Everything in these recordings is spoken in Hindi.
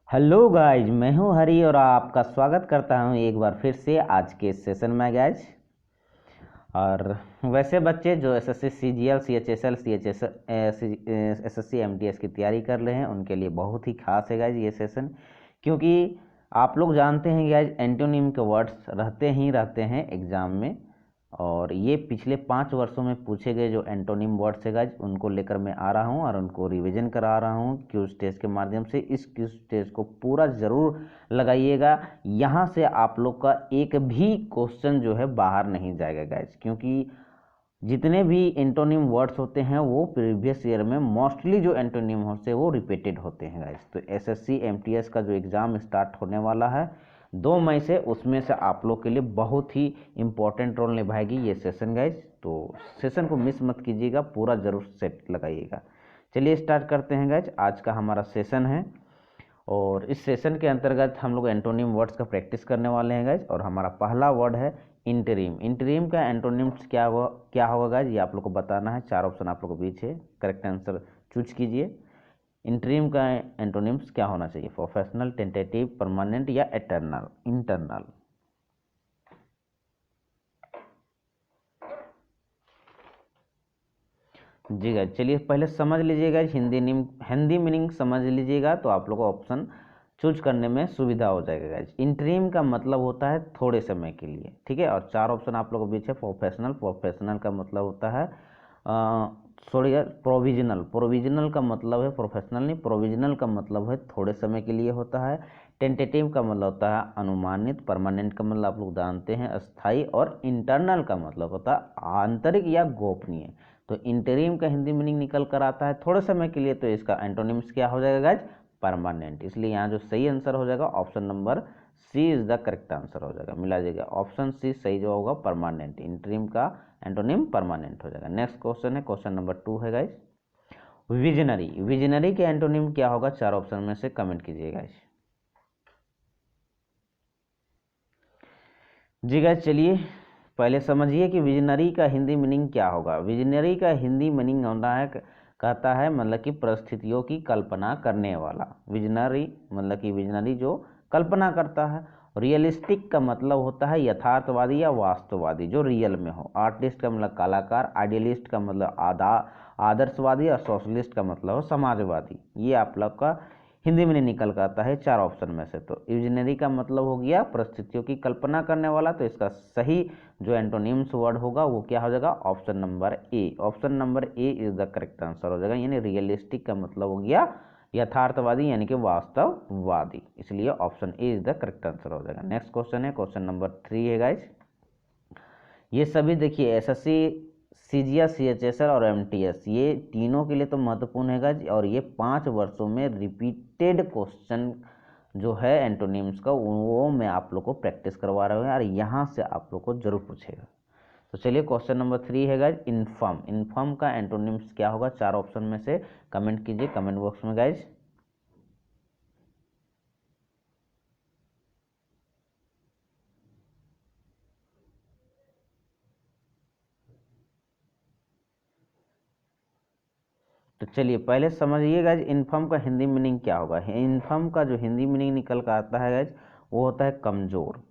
हेलो गाइज, मैं हूं हरी और आपका स्वागत करता हूं एक बार फिर से आज के सेशन में गाइज। और वैसे बच्चे जो SSC CGL CHSL CHS SSC MTS की तैयारी कर रहे हैं उनके लिए बहुत ही खास है गाइज ये सेशन, क्योंकि आप लोग जानते हैं गाइज एंटोनिम के वर्ड्स रहते हैं एग्जाम में। और ये पिछले 5 वर्षों में पूछे गए जो एंटोनिम वर्ड्स है गाइज उनको लेकर मैं आ रहा हूँ और उनको रिवीजन करा रहा हूँ क्यूज टेस्ट के माध्यम से। इस क्यूज टेस्ट को पूरा ज़रूर लगाइएगा, यहाँ से आप लोग का एक भी क्वेश्चन जो है बाहर नहीं जाएगा गाइज, क्योंकि जितने भी एंटोनिम वर्ड्स होते हैं वो प्रीवियस ईयर में मोस्टली जो एंटोनिम होते हैं वो रिपीटेड होते हैं गाइज। तो एसएससी एमटीएस का जो एग्ज़ाम स्टार्ट होने वाला है 2 मई से, उसमें से आप लोग के लिए बहुत ही इम्पोर्टेंट रोल निभाएगी ये सेशन गाइज। तो सेशन को मिस मत कीजिएगा, पूरा ज़रूर सेट लगाइएगा। चलिए स्टार्ट करते हैं गाइज, आज का हमारा सेशन है। और इस सेशन के अंतर्गत हम लोग एंटोनिम वर्ड्स का प्रैक्टिस करने वाले हैं गाइज। और हमारा पहला वर्ड है इंटरिम। इंटरिम का एंटोनिम्स क्या होगा गाइज, ये आप लोग को बताना है। 4 ऑप्शन आप लोग को बीच है, करेक्ट आंसर चूज कीजिए। इंटरिम का एंटोनिम्स क्या होना चाहिए? प्रोफेशनल, टेंटेटिव, परमानेंट या एटर्नल इंटरनल। जी गाइज, चलिए पहले समझ लीजिएगा हिंदी मीनिंग समझ लीजिएगा तो आप लोग को ऑप्शन चूज करने में सुविधा हो जाएगा गाइज। इंटरिम का मतलब होता है थोड़े समय के लिए, ठीक है। और 4 ऑप्शन आप लोगों के बीच है। प्रोफेशनल का मतलब होता है प्रोविजनल का मतलब है, प्रोफेशनल नहीं, प्रोविजनल का मतलब है थोड़े समय के लिए होता है। टेंटेटिव का मतलब होता है अनुमानित। परमानेंट का मतलब आप लोग जानते हैं अस्थाई। और इंटरनल का मतलब होता है आंतरिक या गोपनीय। तो इंटरिम का हिंदी मीनिंग निकल कर आता है थोड़े समय के लिए, तो इसका एंटोनिम्स क्या हो जाएगा गाइज? परमानेंट। इसलिए यहाँ जो सही आंसर हो जाएगा option number C is the correct answer हो जाएगा। मिला जाएगा ऑप्शन सी सही जो होगा परमानेंट। इंटरिम का एंटोनिम परमानेंट हो जाएगा। नेक्स्ट क्वेश्चन है, क्वेश्चन नंबर 2 है गाइज। विजनरी। विजनरी के एंटोनिम क्या होगा? 4 ऑप्शन में से कमेंट कीजिए गाइज। जी गाइज, चलिए पहले समझिए कि विजनरी का हिंदी मीनिंग क्या होगा। विजनरी का हिंदी मीनिंग होता है, कहता है मतलब कि परिस्थितियों की कल्पना करने वाला। विजनरी मतलब कि विजनरी जो कल्पना करता है। रियलिस्टिक का मतलब होता है यथार्थवादी या वास्तववादी, जो रियल में हो। आर्टिस्ट का मतलब कलाकार। आइडियलिस्ट का मतलब आदर्शवादी। और सोशलिस्ट का मतलब हो समाजवादी। ये आप लोग का हिंदी में निकल कर आता है 4 ऑप्शन में से। तो विजनरी का मतलब हो गया परिस्थितियों की कल्पना करने वाला। तो इसका सही जो एंटोनिम्स वर्ड होगा वो क्या हो जाएगा? Option number A. Option number A is the correct answer हो जाएगा। यानी रियलिस्टिक का मतलब हो गया यथार्थवादी यानी कि वास्तववादी, इसलिए option A is the correct answer हो जाएगा। नेक्स्ट क्वेश्चन है, क्वेश्चन नंबर 3 है गाइज। ये सभी देखिए एसएससी सीजीएल सीएचएसएल और एमटीएस ये तीनों के लिए तो महत्वपूर्ण है गाइज। और ये 5 वर्षों में रिपीटेड क्वेश्चन जो है एंटोनिम्स का वो मैं आप लोग को प्रैक्टिस करवा रहा हूँ यार, यहाँ से आप लोग को जरूर पूछेगा। तो चलिए क्वेश्चन नंबर 3 है गाइज, इन्फर्म। इन्फर्म का एंटोनिम्स क्या होगा? 4 ऑप्शन में से कमेंट कीजिए कमेंट बॉक्स में गाइज। तो चलिए पहले समझिए गाइज इन्फर्म का हिंदी मीनिंग क्या होगा। इन्फर्म का जो हिंदी मीनिंग निकल कर आता है गाइज वो होता है कमजोर।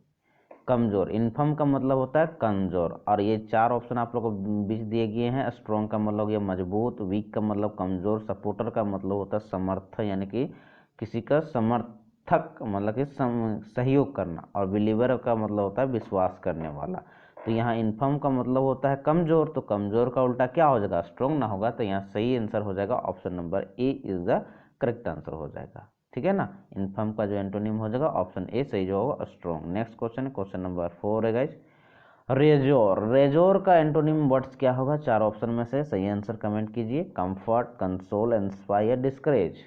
कमजोर, इन्फर्म का मतलब होता है कमजोर। और ये 4 ऑप्शन आप लोग को बीच दिए गए हैं। स्ट्रॉन्ग का मतलब ये मजबूत। वीक का मतलब कमजोर। सपोर्टर का मतलब होता है समर्थक यानी कि किसी का समर्थक मतलब कि सहयोग करना। और बिलीवर का मतलब होता है विश्वास करने वाला। तो यहाँ इन्फर्म का मतलब होता है कमजोर, तो कमजोर का उल्टा क्या हो जाएगा? स्ट्रॉन्ग ना होगा। तो यहाँ सही आंसर हो जाएगा option number A is the correct answer हो जाएगा, ठीक है ना। इन्फर्म का जो एंटोनिम हो जाएगा ऑप्शन ए सही जो होगा स्ट्रॉन्ग। नेक्स्ट क्वेश्चन है, क्वेश्चन नंबर 4 है गाइज। रेजोर। रेजोर का एंटोनिम वर्ड्स क्या होगा? 4 ऑप्शन में से सही आंसर कमेंट कीजिए। Comfort, console, inspire, discourage.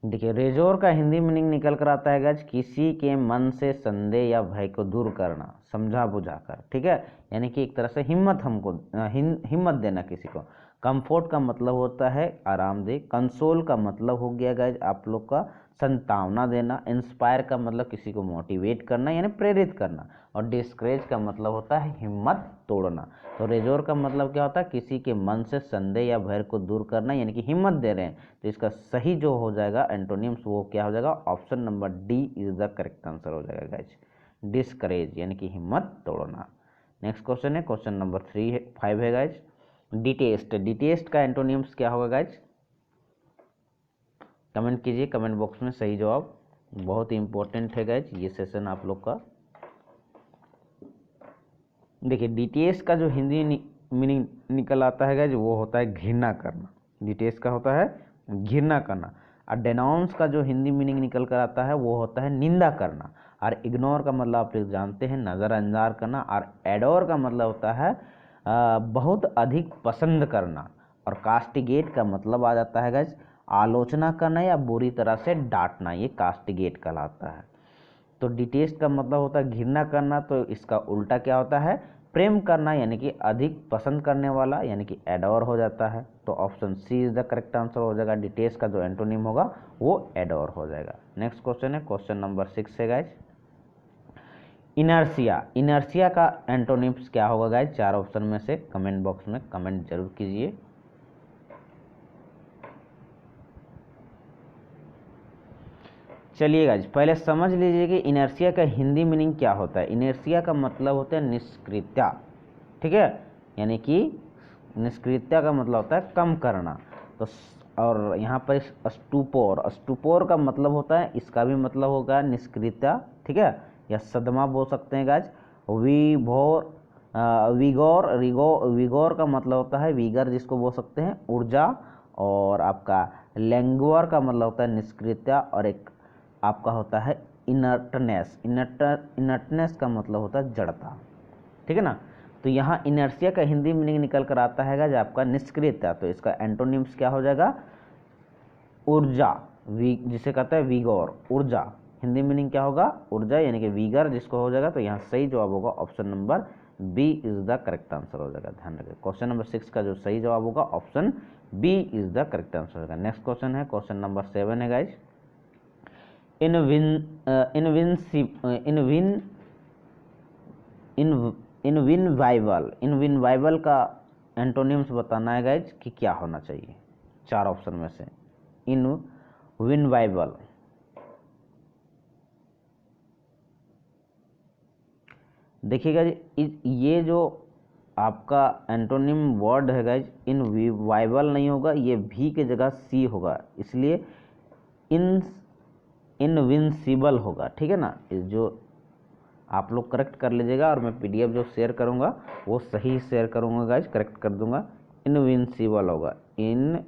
देखिए रेजोर का हिंदी मीनिंग निकल कर आता है गाइज किसी के मन से संदेह या भय को दूर करना, समझा बुझाकर, ठीक है। यानी कि एक तरह से हिम्मत हमको हिम्मत देना किसी को। कंफर्ट का मतलब होता है आरामदेह। कंसोल का मतलब हो गया गाइज आप लोग का संतावना देना। इंस्पायर का मतलब किसी को मोटिवेट करना यानी प्रेरित करना। और डिस्करेज का मतलब होता है हिम्मत तोड़ना। तो रेजोर का मतलब क्या होता है, किसी के मन से संदेह या भय को दूर करना यानी कि हिम्मत दे रहे हैं। तो इसका सही जो हो जाएगा एंटोनिम्स वो क्या हो जाएगा, option number D is the correct answer हो जाएगा गाइज, डिस्करेज यानी कि हिम्मत तोड़ना। नेक्स्ट क्वेश्चन है क्वेश्चन नंबर 5 है गाइज, डिटेस्ट। डिटेस्ट का एंटोनिम्स क्या होगा गाइज, कमेंट कीजिए कमेंट बॉक्स में सही जवाब। बहुत ही इंपॉर्टेंट है गाइज ये सेशन आप लोग का। देखिए डिटेस्ट का जो हिंदी मीनिंग निकल आता है गाइज वो होता है घृणा करना। डिटेस्ट का होता है घृणा करना। और डेनाउंस का जो हिंदी मीनिंग निकल कर आता है वो होता है निंदा करना। और इग्नोर का मतलब आप लोग जानते हैं नज़रअंदाज करना। और एडोर का मतलब होता है बहुत अधिक पसंद करना। और कास्टिगेट का मतलब आ जाता है गाइज आलोचना करना या बुरी तरह से डांटना, ये कास्टिगेट कहलाता है। तो डिटेस्ट का मतलब होता है घृणा करना, तो इसका उल्टा क्या होता है, प्रेम करना यानी कि अधिक पसंद करने वाला यानी कि एडोर हो जाता है। तो option C is the correct answer हो जाएगा। डिटेस्ट का जो एंटोनिम होगा वो एडोर हो जाएगा। नेक्स्ट क्वेश्चन है क्वेश्चन नंबर 6 है गाइज, इनर्सिया। इनर्सिया का एंटोनिम्स क्या होगा गाइज, 4 ऑप्शन में से कमेंट बॉक्स में कमेंट जरूर कीजिए। चलिए गाइज पहले समझ लीजिए कि इनर्सिया का हिंदी मीनिंग क्या होता है। इनर्सिया का मतलब होता है निष्क्रियता, ठीक है, यानी कि निष्क्रियता का मतलब होता है कम करना। तो और यहाँ पर स्टूपोर, स्टूपोर का मतलब होता है, इसका भी मतलब होगा निष्क्रियता, ठीक है, या सदमा बोल सकते हैं गाइज। विभोर विगोर, विगोर का मतलब होता है विगर जिसको बोल सकते हैं ऊर्जा। और आपका लैंगुअर का मतलब होता है निष्क्रियता। और एक आपका होता है इनर्टनेस। इनर्टनेस का मतलब होता है जड़ता, ठीक है ना। तो यहाँ इनर्सिया का हिंदी मीनिंग निकल कर आता है जो आपका निष्क्रियता। तो इसका एंटोनिम्स क्या हो जाएगा, ऊर्जा, जिसे कहता है विगोर, ऊर्जा। हिंदी मीनिंग क्या होगा, ऊर्जा यानी कि विगर जिसको हो जाएगा। तो यहाँ सही जवाब होगा option number B is the correct answer हो जाएगा। ध्यान रखिए क्वेश्चन नंबर 6 का जो सही जवाब होगा option B is the correct answer होगा। नेक्स्ट क्वेश्चन है क्वेश्चन नंबर 7 है गाइज, इनविनवाइबल। इनविनवाइबल का एंटोनिम्स बताना है गाइज कि क्या होना चाहिए, 4 ऑप्शन में से। इनविनवाइबल, देखिएगा जी ये जो आपका एंटोनिम वर्ड है गाइज इनविवाइबल नहीं होगा, ये भी के जगह सी होगा, इसलिए इन इनविंसिबल होगा, ठीक है ना। जो आप लोग करेक्ट कर लीजिएगा और मैं पीडीएफ जो शेयर करूंगा वो सही शेयर करूंगा गाइज, करेक्ट कर दूंगा। इनविंसिबल होगा, इनविंसिबल,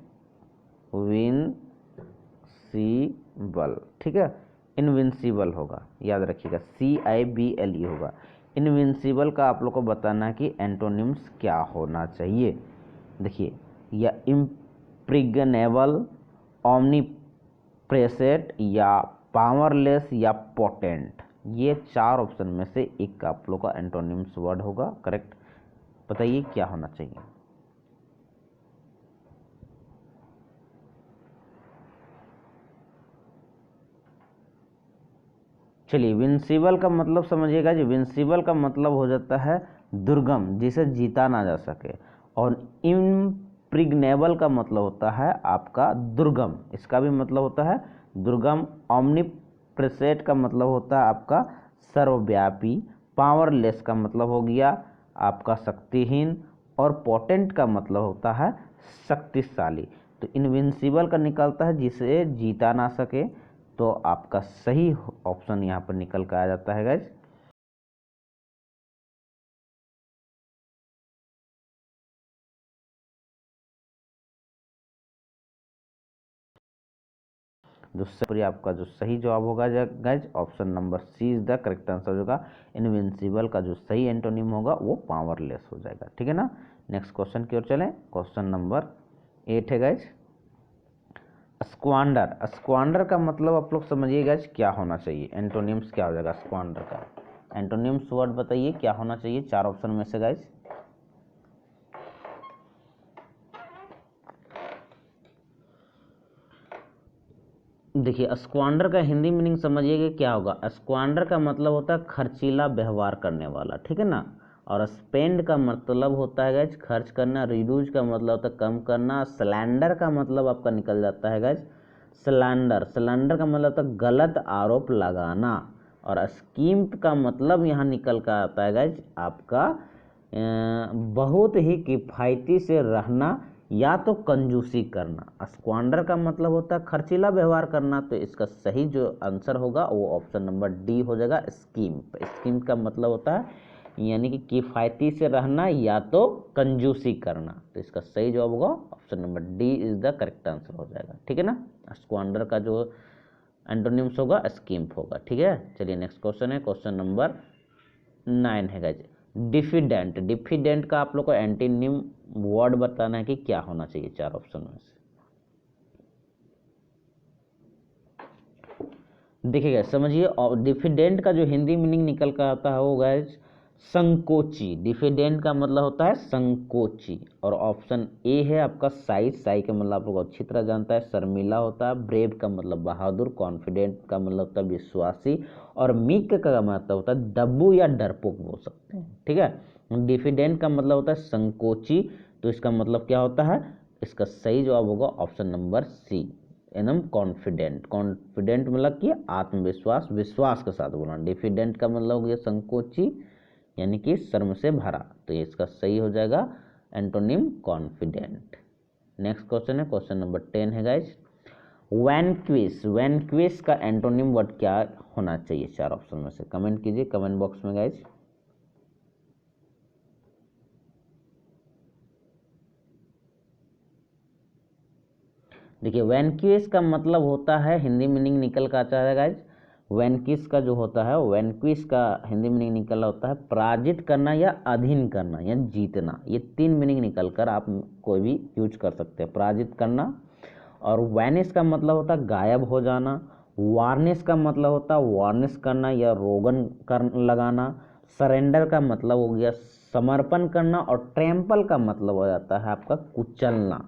ठीक है, इनविंसिबल होगा, याद रखिएगा CIBLE होगा। इनविंसिबल का आप लोग को बताना है कि एंटोनिम्स क्या होना चाहिए। देखिए या इम्प्रिगनेबल, ओमनीप्रेसेंट, या पावरलेस, या पोटेंट, ये 4 ऑप्शन में से एक आप लोग का एंटोनिम्स वर्ड होगा। करेक्ट बताइए क्या होना चाहिए। चलिए विंसिबल का मतलब समझिएगा जी, विंसिबल का मतलब हो जाता है दुर्गम, जिसे जीता ना जा सके। और इम्प्रिग्नेबल का मतलब होता है आपका दुर्गम, इसका भी मतलब होता है दुर्गम। ओमनीप्रेसेंट का मतलब होता है आपका सर्वव्यापी। पावरलेस का मतलब हो गया आपका शक्तिहीन। और पोटेंट का मतलब होता है शक्तिशाली। तो इनविंसिबल का निकलता है जिसे जीता ना सके। तो आपका सही ऑप्शन यहाँ पर निकल कर आ जाता है गाइज, जो आपका जो सही जवाब होगा guys option number C is the correct answer होगा। इनविंसिबल का जो सही एंटोनिम होगा वो पावरलेस हो जाएगा, ठीक है ना। नेक्स्ट क्वेश्चन की ओर चलें, क्वेश्चन नंबर 8 है गाइज, स्क्वांडर। स्क्वांडर का मतलब आप लोग समझिएगा क्या होना चाहिए, एंटोनिम्स क्या हो जाएगा स्क्वांडर का। एंटोनिम्स वर्ड बताइए क्या होना चाहिए 4 ऑप्शन में से गाइज। देखिए स्क्वांडर का हिंदी मीनिंग समझिएगा क्या होगा। स्क्वांडर का मतलब होता है खर्चीला व्यवहार करने वाला, ठीक है ना। और स्पेंड का मतलब होता है गाइज खर्च करना। रिड्यूज का मतलब होता है कम करना। स्लैंडर का मतलब आपका निकल जाता है गाइज स्लैंडर। स्लैंडर का मतलब होता है गलत आरोप लगाना। और स्कीम का मतलब यहाँ निकल कर आता है गाइज आपका बहुत ही किफ़ायती से रहना या तो कंजूसी करना। स्क्वांडर का मतलब होता है खर्चीला व्यवहार करना, तो इसका सही जो आंसर होगा वो ऑप्शन नंबर डी हो जाएगा स्कीम। स्कीम का मतलब होता है यानी कि किफ़ायती से रहना या तो कंजूसी करना, तो इसका सही जवाब होगा option number D is the correct answer हो जाएगा, ठीक है ना। स्क्वांडर का जो एंटोनिम्स होगा स्कीम्प होगा, ठीक है। चलिए नेक्स्ट क्वेश्चन है, क्वेश्चन नंबर 9 है गाइज डिफिडेंट। डिफिडेंट का आप लोग को एंटीनिम वर्ड बताना है कि क्या होना चाहिए चार ऑप्शन में से। देखिएगा समझिए, और डिफिडेंट का जो हिंदी मीनिंग निकल कर आता है वो गाइज संकोची। डिफिडेंट का मतलब होता है संकोची। और ऑप्शन ए है आपका साई। साई का मतलब आप लोग अच्छी तरह जानता है शर्मिला होता है। ब्रेव का मतलब बहादुर। कॉन्फिडेंट का मतलब होता है विश्वासी। और मीक का मतलब होता है दब्बू या डरपोक बोल सकते हैं, ठीक है। डिफिडेंट का मतलब होता है संकोची, तो इसका मतलब क्या होता है, इसका सही जवाब होगा ऑप्शन नंबर सी एकदम कॉन्फिडेंट। कॉन्फिडेंट मतलब कि आत्मविश्वास, विश्वास के साथ बोलना। डिफिडेंट का मतलब हो गया संकोची यानी कि शर्म से भरा, तो ये इसका सही हो जाएगा एंटोनिम कॉन्फिडेंट। नेक्स्ट क्वेश्चन है, क्वेश्चन नंबर 10 है गाइज वैनक्विस। वैनक्विस का एंटोनिम वर्ड क्या होना चाहिए चार ऑप्शन में से, कमेंट कीजिए कमेंट बॉक्स में गाइज। देखिए वैनक्विस का मतलब होता है, हिंदी मीनिंग निकल कर आता है गाइज वैनक्विस का जो होता है, वैनक्विस का हिंदी मीनिंग निकल होता है पराजित करना या अधीन करना या जीतना। ये तीन मीनिंग निकल कर आप कोई भी यूज कर सकते हैं। पराजित करना, और वैनिश का मतलब होता है गायब हो जाना। वार्निश का मतलब होता है वार्निश करना या रोगन कर लगाना। सरेंडर का मतलब हो गया समर्पण करना। और ट्रैम्पल का मतलब हो जाता है आपका कुचलना।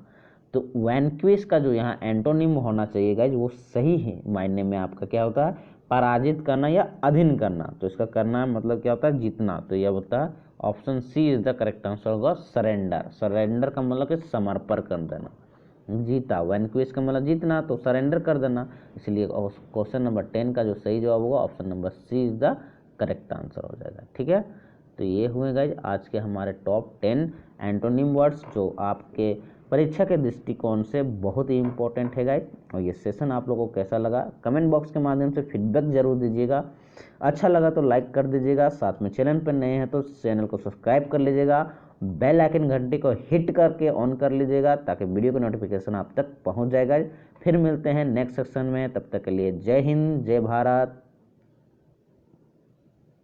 तो वैनक्विस का जो यहाँ एंटोनिम होना चाहिए गाइज वो सही है मायने में आपका क्या होता है पराजित करना या अधीन करना। तो इसका करना मतलब क्या होता है जीतना, तो यह होता है option C is the correct answer होगा सरेंडर। सरेंडर का मतलब कि समर्पण कर देना, जीता। वैनक्विस का मतलब जीतना, तो सरेंडर कर देना। इसलिए क्वेश्चन नंबर 10 का जो सही जवाब होगा option number C is the correct answer हो जाएगा, ठीक है। तो ये हुए गाइज आज के हमारे टॉप 10 एंटोनिम वर्ड्स जो आपके परीक्षा के दृष्टिकोण से बहुत ही इंपॉर्टेंट है गाइज। और ये सेशन आप लोगों को कैसा लगा कमेंट बॉक्स के माध्यम से फीडबैक जरूर दीजिएगा। अच्छा लगा तो लाइक कर दीजिएगा, साथ में चैनल पर नए हैं तो चैनल को सब्सक्राइब कर लीजिएगा। बेल आइकन घंटी को हिट करके ऑन कर लीजिएगा ताकि वीडियो का नोटिफिकेशन आप तक पहुंच जाएगा। फिर मिलते हैं नेक्स्ट सेक्शन में, तब तक के लिए जय हिंद जय भारत।